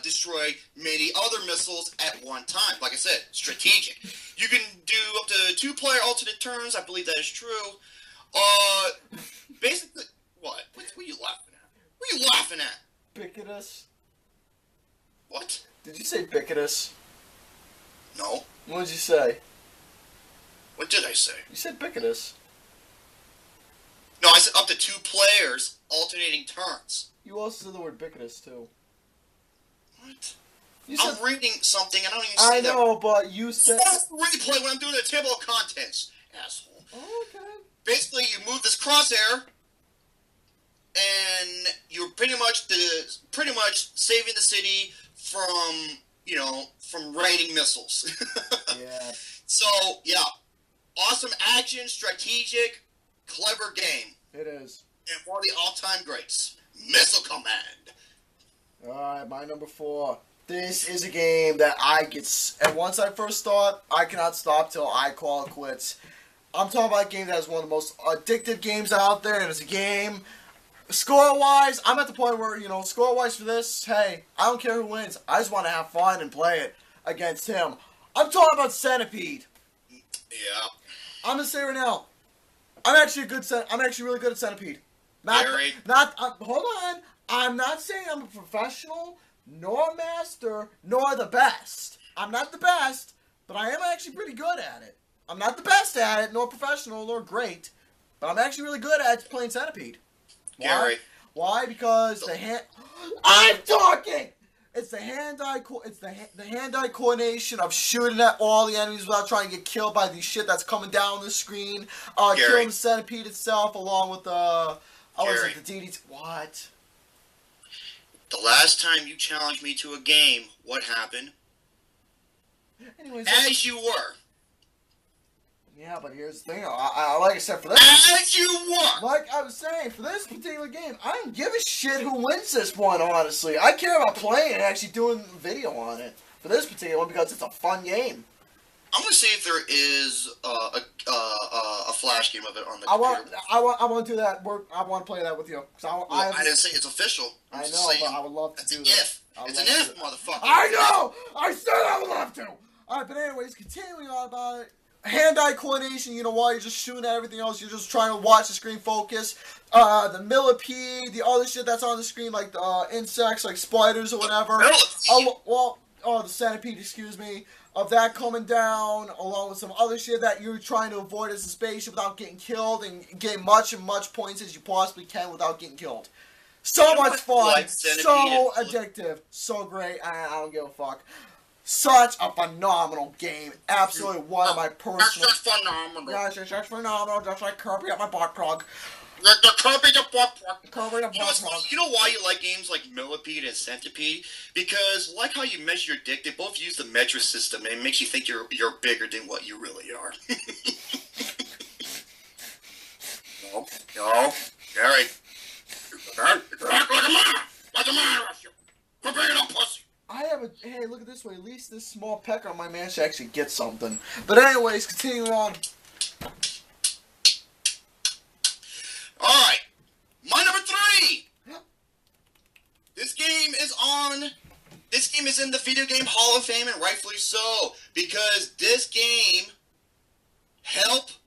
destroy many other missiles at one time. Like I said, strategic. You can do up to 2-player alternate turns. I believe that is true. Basically, what? What are you laughing at? What are you laughing at? Bicketus. What? Did you say bicketus? No. What did you say? What did I say? You said bicketus. No, I said up to 2 players alternating turns. You also said the word bicketus, too. What? I'm reading something, and I don't even see that. I know, but you said... Replay when I'm doing the table of contents, asshole. Oh, okay. Basically, you move this crosshair, and you're pretty much saving the city from, from raining missiles. Yeah. So, yeah. Awesome action, strategic, clever game. It is. And one of the all-time greats. Missile Command. Alright, my number 4. This is a game that and once I first start, I cannot stop till I call it quits. I'm talking about a game that is one of the most addictive games out there, and it's a game, score-wise, I'm at the point where, score-wise for this, hey, I don't care who wins. I just want to have fun and play it against him. I'm talking about Centipede. Yeah. I'm gonna say right now, I'm actually really good at Centipede. Hold on. I'm not saying I'm a professional, nor a master, nor the best. I'm not the best, but I am actually pretty good at it. I'm not the best at it, nor professional, nor great, but I'm actually really good at playing Centipede. Why? Gary. Why? Because I'm talking! It's the hand-eye coordination of shooting at all the enemies without trying to get killed by the shit that's coming down the screen. Killing the Centipede itself, along with the DDT. What? The last time you challenged me to a game, what happened? Anyways, as you were. Yeah, but here's the thing. Like I said, for this... As you were! Like I was saying, for this particular game, I don't give a shit who wins this one, honestly. I care about playing and actually doing a video on it. For this particular one, because it's a fun game. I'm gonna see if there is a flash game of it on the computer. I want to do that. I want to play that with you. I didn't say it's official. I know, but I would love to do that. It's an if, motherfucker. I know! I said I would love to! Alright, but anyways, continuing on about it. Hand-eye coordination, while you're just shooting at everything else, you're just trying to watch the screen focus. The millipede, the other shit that's on the screen, like the insects, like spiders or whatever. The centipede, excuse me. Of that coming down, along with some other shit that you're trying to avoid as a spaceship without getting killed, and getting much points as you possibly can without getting killed. So much fun, so addictive, so great, I don't give a fuck. Such a phenomenal game. Absolutely one of my personal... That's just phenomenal. Yes, it's just phenomenal, just like Kirby at my butt plug. The Kirby the butt plug. Kirby the butt plug. You know why you like games like Millipede and Centipede? Because, like how you measure your dick, they both use the metric system, and it makes you think you're bigger than what you really are. No, Gary. Like a man! Like a man, Russia! Quit being a pussy! Hey, look at this way. At least this small pecker on my man should actually get something. But anyways, continuing on. Alright. My number 3! This game is in the Video Game Hall of Fame, and rightfully so. Because this game helped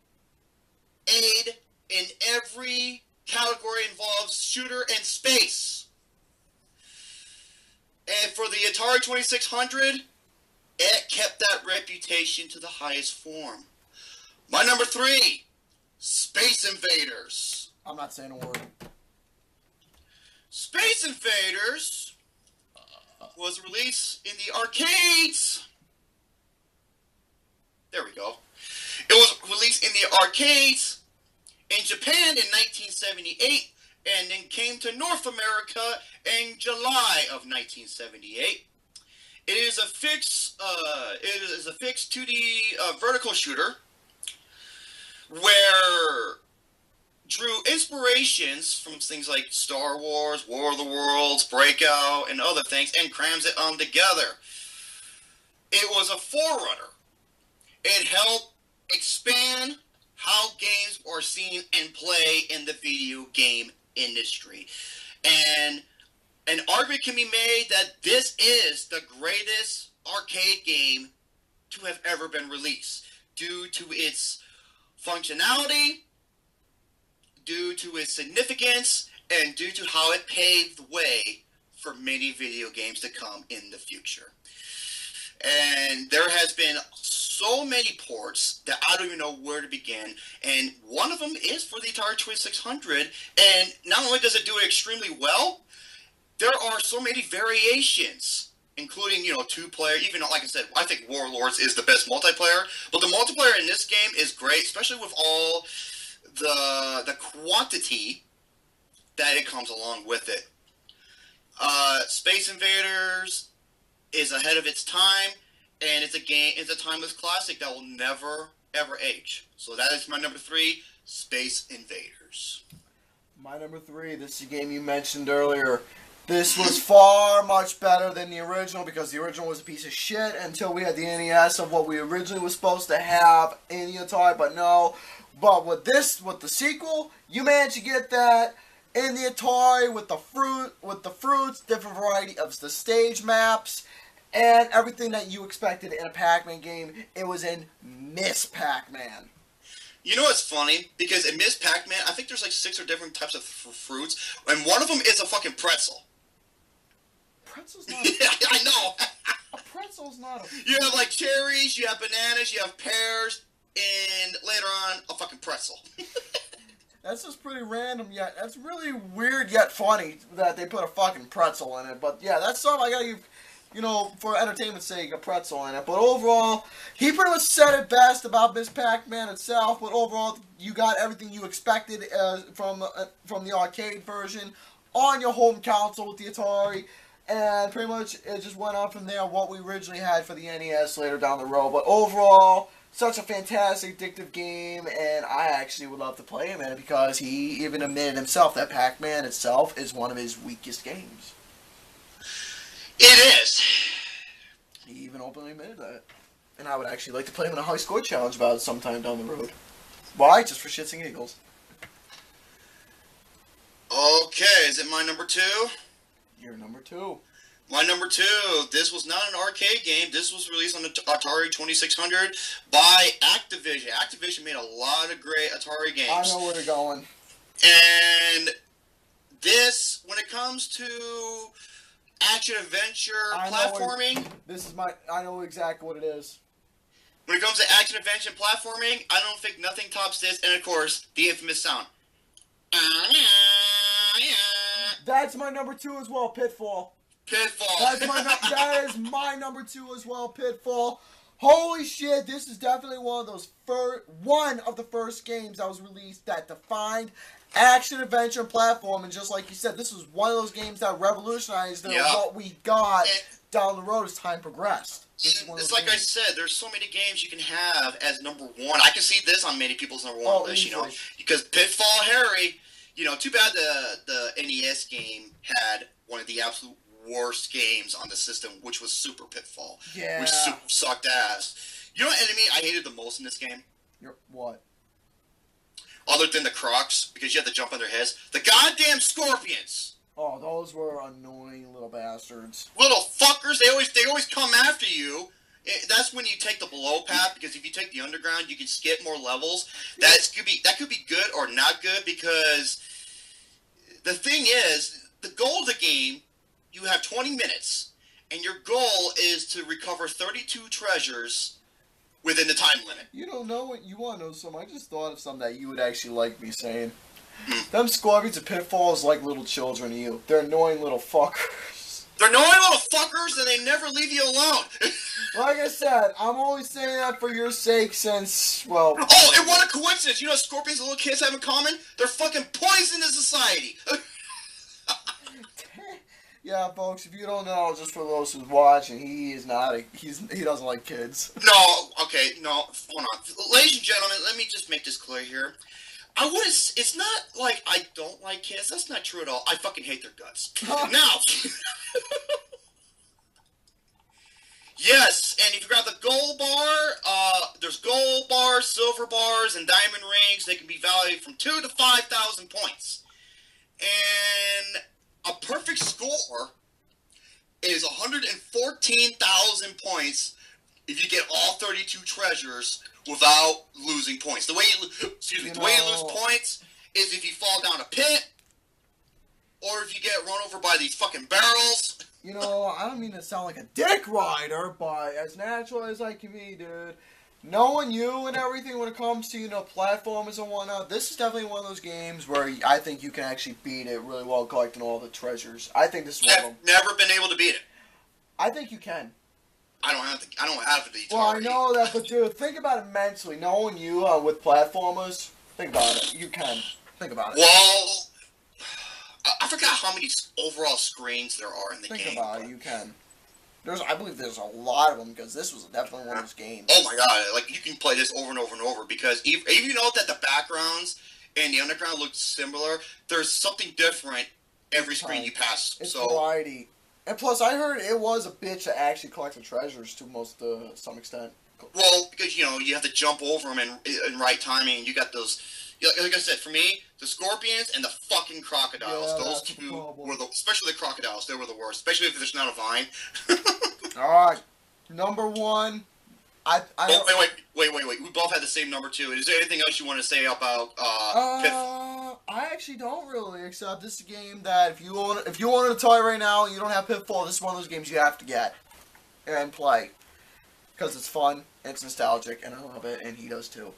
aid in every category involves shooter and space. And for the Atari 2600, it kept that reputation to the highest form. My number 3, Space Invaders. I'm not saying a word. Space Invaders was released in the arcades. There we go. It was released in the arcades in Japan in 1978, and then came to North America in July of 1978. It is a fixed 2D vertical shooter where drew inspirations from things like Star Wars, War of the Worlds, Breakout, and other things, and crams it on together. It was a forerunner. It helped expand how games are seen and played in the video game industry. And an argument can be made that this is the greatest arcade game to have ever been released due to its functionality, due to its significance, and due to how it paved the way for many video games to come in the future. And there has been so many ports that I don't even know where to begin. And one of them is for the Atari 2600. And not only does it do it extremely well, there are so many variations, including, two-player. Even, like I said, I think Warlords is the best multiplayer. But the multiplayer in this game is great, especially with all the quantity that it comes along with it. Space Invaders is ahead of its time, and it's a timeless classic that will never, ever age. So that is my number 3, Space Invaders. My number 3, this is a game you mentioned earlier. This was far much better than the original because the original was a piece of shit until we had the NES of what we originally was supposed to have in the Atari, but no. But with the sequel, you managed to get that in the Atari with the fruits, different variety of the stage maps, and everything that you expected in a Pac-Man game. It was in Miss Pac-Man. You know what's funny? Because in Miss Pac-Man, I think there's like 6 or different types of fruits, and one of them is a fucking pretzel. Pretzel's not a... I know. A pretzel's not a... You have like cherries, you have bananas, you have pears, and later on, a fucking pretzel. That's just pretty random yet. That's really weird yet funny that they put a fucking pretzel in it. But yeah, that's something I gotta give, for entertainment's sake, a pretzel in it. But overall, he pretty much said it best about Miss Pac-Man itself. But overall, you got everything you expected from the arcade version on your home console with the Atari. And pretty much it just went on from there what we originally had for the NES later down the road. But overall, such a fantastic, addictive game, and I actually would love to play him in it because he even admitted himself that Pac-Man itself is one of his weakest games. It is. He even openly admitted that. And I would actually like to play him in a high score challenge about it sometime down the road. Why? Just for shits and giggles. Okay, is it my number 2? You're number 2. My number 2, this was not an arcade game. This was released on the Atari 2600 by Activision. Activision made a lot of great Atari games. I know where they're going. And this, when it comes to action-adventure platforming... I know exactly what it is. When it comes to action-adventure platforming, I don't think nothing tops this. And, of course, the infamous sound. That's my number 2 as well, Pitfall. Pitfall. That is my number 2 as well, Pitfall. Holy shit, this is definitely one of the first games that was released that defined action, adventure, and platform. And just like you said, this was one of those games that revolutionized what we got down the road as time progressed. It's like I said, there's so many games you can have as number 1. I can see this on many people's number 1 list, because Pitfall Harry, too bad the NES game had one of the absolute worst games on the system, which was Super Pitfall. Yeah. Which sucked ass. You know what enemy I hated the most in this game? What? Other than the Crocs, because you had to jump on their heads. The goddamn Scorpions! Oh, those were annoying little bastards. Little fuckers, they always come after you. That's when you take the below path, because if you take the underground, you can skip more levels. That could be good or not good, because the thing is, the goal of the game, you have 20 minutes, and your goal is to recover 32 treasures within the time limit. You don't know what you want to know something. I just thought of something that you would actually like me saying. Them Scorpions and Pitfalls like little children to you. They're annoying little fuckers. They're annoying little fuckers, and they never leave you alone. Like I said, I'm only saying that for your sake since, well... Oh, and what a coincidence! You know what scorpions and little kids have in common? They're fucking poison to society! Yeah, folks, if you don't know, just for those who's watching, he doesn't like kids. No, okay, no, hold on. Ladies and gentlemen, let me just make this clear here. It's not like I don't like kids. That's not true at all. I fucking hate their guts. Now, yes, and if you grab the gold bar, there's gold bars, silver bars, and diamond rings. They can be valued from 2,000 to 5,000 points. And a perfect score is 114,000 points if you get all 32 treasures without losing points. The way the way you lose points is if you fall down a pit, or if you get run over by these fucking barrels. You know, I don't mean to sound like a dick rider, but as natural as I can be, dude, knowing you and everything when it comes to, you know, platformers and whatnot, this is definitely one of those games where I think you can actually beat it really well collecting all the treasures. I think this is one of them. Never been able to beat it. I think you can. I don't have the Atari. Well, I know that, but dude, think about it mentally. Knowing you with platformers, think about it. You can. Think about it. Well, I forgot how many overall screens there are in the game. Think about it. You can. I believe there's a lot of them because this was definitely one of those games. Oh my god! Like you can play this over and over and over because even you know that the backgrounds and the underground look similar, there's something different every screen you pass. It's variety. And plus, I heard it was a bitch to actually collect the treasures to some extent. Well, because, you know, you have to jump over them in right timing, and you got those... Like I said, for me, the scorpions and the fucking crocodiles, those two were especially the crocodiles, they were the worst, especially if there's not a vine. Alright, number one... Wait. We both had the same number two. Is there anything else you want to say about I actually don't really, except this is a game that if you own an Atari right now and you don't have Pitfall, this is one of those games you have to get and play. Because it's fun, and it's nostalgic, and I love it, and he does too.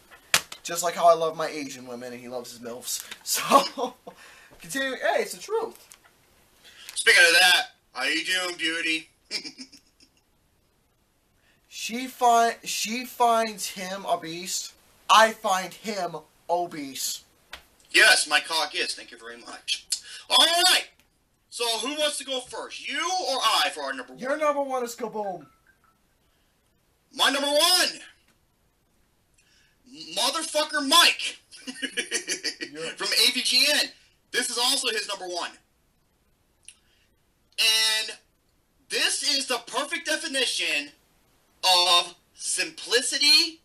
Just like how I love my Asian women, and he loves his MILFs. So, continue. Hey, it's the truth. Speaking of that, how you doing, beauty? She finds him a beast. I find him obese. Yes, my cock is. Thank you very much. All right. So who wants to go first? You or I for our number one? Your number one is Kaboom. My number one, motherfucker Mike from AVGN. This is also his number one. And this is the perfect definition of simplicity,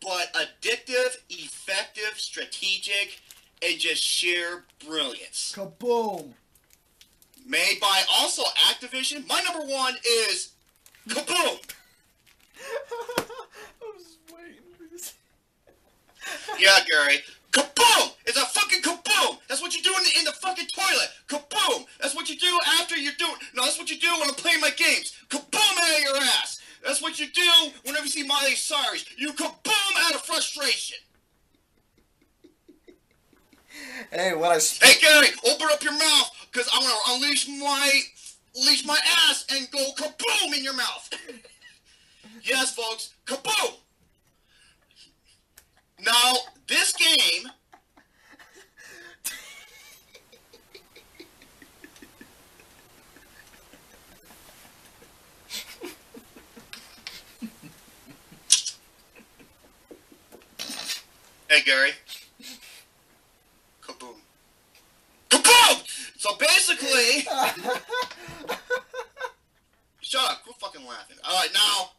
but addictive, effective, strategic, and just sheer brilliance. Kaboom. Made by also Activision. My number one is Kaboom. I was waiting for this. Yeah, Gary. Kaboom! It's a fucking kaboom! That's what you do in the fucking toilet! Kaboom! That's what you do after you're doing... No, that's what you do when I'm playing my games! Kaboom out of your ass! That's what you do whenever you see Miley Cyrus! You kaboom out of frustration! Hey, when I... Hey, Gary! Open up your mouth! Because I'm gonna unleash my ass and go kaboom in your mouth! Yes, folks. Kaboom! Now, this game... Hey, Gary. Kaboom. Kaboom! So basically... Shut up. Quit fucking laughing. Alright, now...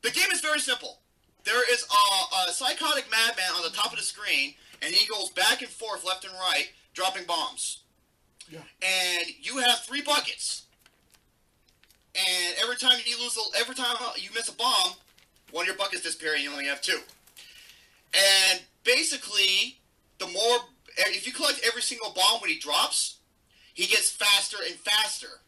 The game is very simple. There is a psychotic madman on the top of the screen, and he goes back and forth, left and right, dropping bombs. Yeah. And you have 3 buckets. And every time you miss a bomb, one of your buckets disappear, and you only have 2. And basically, if you collect every single bomb when he drops, he gets faster and faster.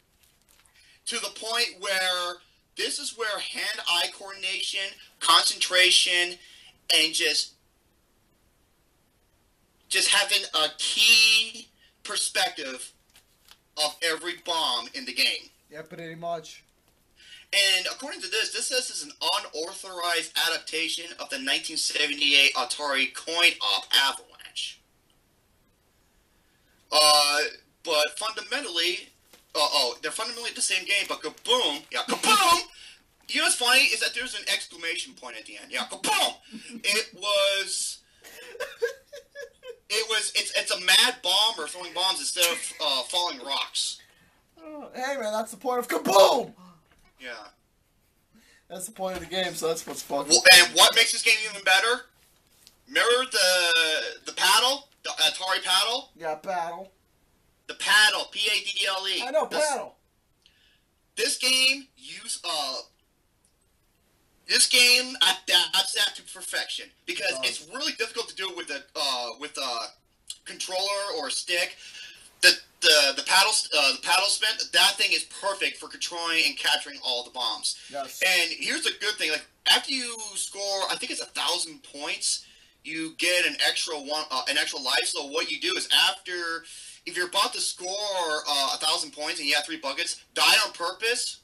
To the point where this is where hand-eye coordination, concentration, and just having a key perspective of every bomb in the game. Yeah, pretty much. And according to this says it's an unauthorized adaptation of the 1978 Atari coin-op Avalanche. But fundamentally, they're fundamentally the same game, but kaboom! Yeah, kaboom! You know what's funny is that there's an exclamation point at the end. Yeah, kaboom! It's a mad bomber throwing bombs instead of falling rocks. Hey man, that's the point of kaboom! Yeah. That's the point of the game, so that's what's fucking... And what makes this game even better? Remember the paddle? The Atari paddle? Yeah, paddle. The paddle, P-A-D-D-L-E. I know, paddle. This game adapts that to perfection because it's really difficult to do it with a controller or a stick. The paddle spin, that thing is perfect for controlling and capturing all the bombs. Yes. And here's the good thing: like after you score, I think it's 1,000 points, you get an extra life. So what you do is if you're about to score 1,000 points and you have 3 buckets, die on purpose,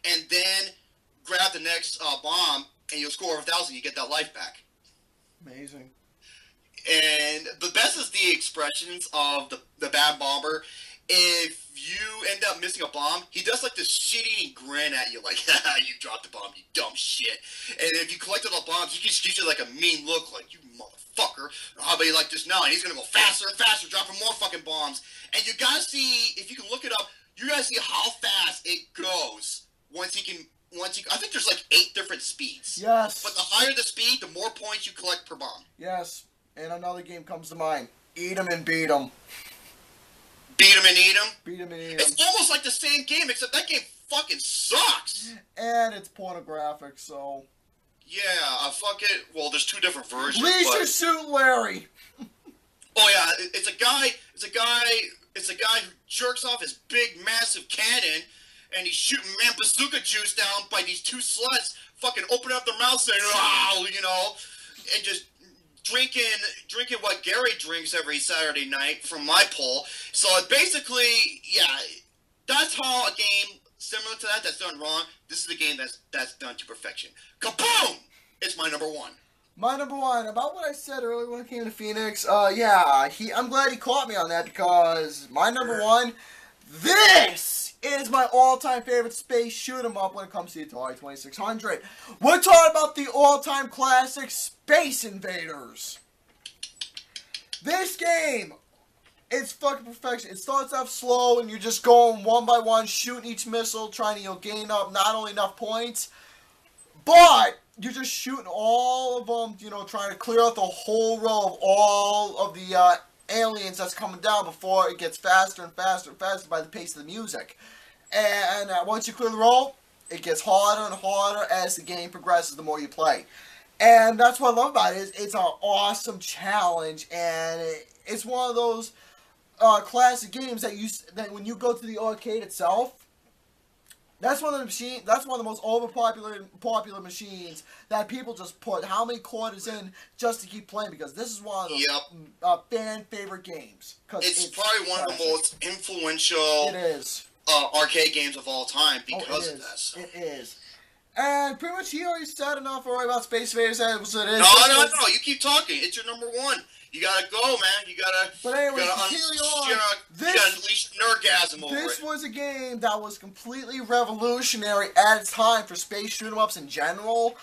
and then grab the next bomb, and you'll score 1,000. You get that life back. Amazing. And the best is the expressions of the bad bomber. If you end up missing a bomb, he does like this shit-eating grin at you, like, haha, you dropped the bomb, you dumb shit. And if you collected all the bombs, he just gives you like a mean look, like, you motherfucker. How about you like this now? And he's gonna go faster and faster, dropping more fucking bombs. And you gotta see, if you can look it up, you gotta see how fast it goes once he can. I think there's like 8 different speeds. Yes. But the higher the speed, the more points you collect per bomb. Yes. And another game comes to mind. Eat 'em and beat 'em. Beat 'em and eat 'em? Beat 'em and eat 'em. It's almost like the same game, except that game fucking sucks. And it's pornographic, so... Yeah, fuck it. Well, there's 2 different versions. Leisure Suit Larry! Oh yeah, it's a guy who jerks off his big, massive cannon, and he's shooting man bazooka juice down by these 2 sluts, fucking opening up their mouths saying, oh, you know, and just drinking what Gary drinks every Saturday night from my poll. So basically, yeah, that's how a game similar to that's done wrong. This is the game that's done to perfection. Kaboom! It's my number 1. My number 1, about what I said earlier when it came to Phoenix, I'm glad he caught me on that because my number 1, this is my all-time favorite space shoot-'em-up when it comes to the Atari 2600. We're talking about the all-time classic Space Invaders. This game, it's fucking perfection. It starts off slow and you're just going one by one, shooting each missile, trying to gain up not only enough points, but you're just shooting all of them, trying to clear out the whole row of all of the aliens that's coming down before it gets faster and faster and faster by the pace of the music. And once you clear the row, it gets harder and harder as the game progresses the more you play. And that's what I love about it. It's an awesome challenge, and it's one of those classic games that when you go to the arcade itself, that's one of the most popular machines that people just put how many quarters in just to keep playing because this is one of those fan favorite games. It's probably one of the most influential. It is. Arcade games of all time because of this. It is. And pretty much he already said enough already about Space Invaders. No, you keep talking. It's your number 1. You gotta go, man. You gotta. But anyway, you gotta unleash nerdgasm over it. This was a game that was completely revolutionary at its time for space shoot-'em-ups in general.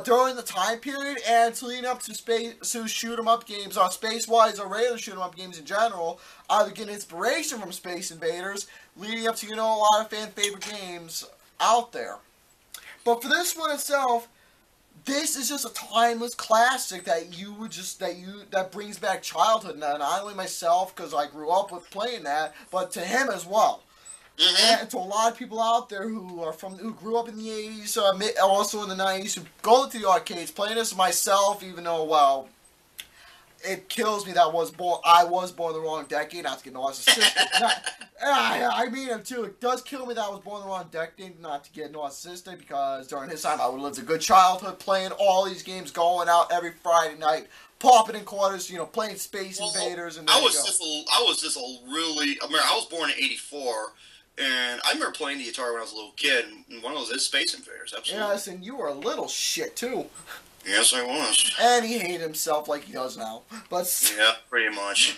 During the time period and leading up to shoot-'em-up games, space-wise or regular shoot-'em-up games in general, either getting inspiration from Space Invaders, leading up to a lot of fan favorite games out there. But for this one itself, this is just a timeless classic that brings back childhood, and not only myself because I grew up with playing that, but to him as well. Mm-hmm. And to a lot of people out there who grew up in the 80s, also in the 90s, who go to the arcades, playing this myself, even though, it kills me that I was born the wrong decade. Not to get narcissistic. I mean him too. It does kill me that I was born the wrong decade. Not to get narcissistic, because during his time I would have lived a good childhood, playing all these games, going out every Friday night, popping in quarters, playing Space Invaders, and I was born in '84. And I remember playing the Atari when I was a little kid, and one of those is Space Invaders, absolutely. Yes, and you were a little shit, too. Yes, I was. And he hated himself like he does now. But yeah, pretty much.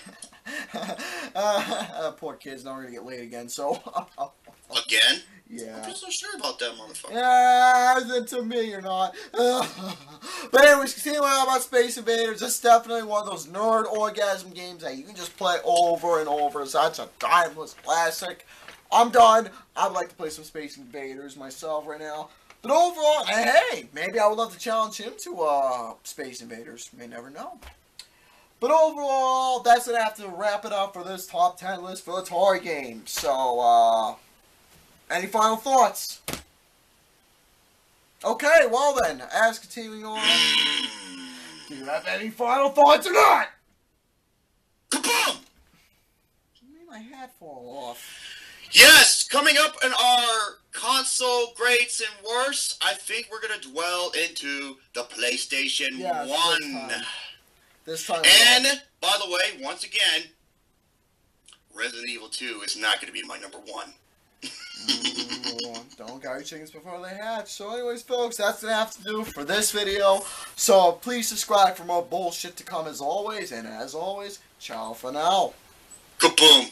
Poor kid's not going to get laid again, so... Again? Yeah. I'm so sure about that motherfucker. Yeah, then to me, you're not. But anyways, continuing on about Space Invaders, it's definitely one of those nerd orgasm games that you can just play over and over. So that's a timeless classic. I'm done. I'd like to play some Space Invaders myself right now. But overall, hey, maybe I would love to challenge him to Space Invaders. You may never know. But overall, that's going to have to wrap it up for this top 10 list for Atari games. So, any final thoughts? Okay, well then, as continuing on, do you have any final thoughts or not? Kaboom! You made my hat fall off. Yes, coming up in our console greats and worst, I think we're going to dwell into the PlayStation 1. This time. And, by the way, once again, Resident Evil 2 is not going to be my number 1. Don't got your chickens before they hatch. So anyways, folks, that's going to have to do for this video. So please subscribe for more bullshit to come as always. And as always, ciao for now. Kaboom!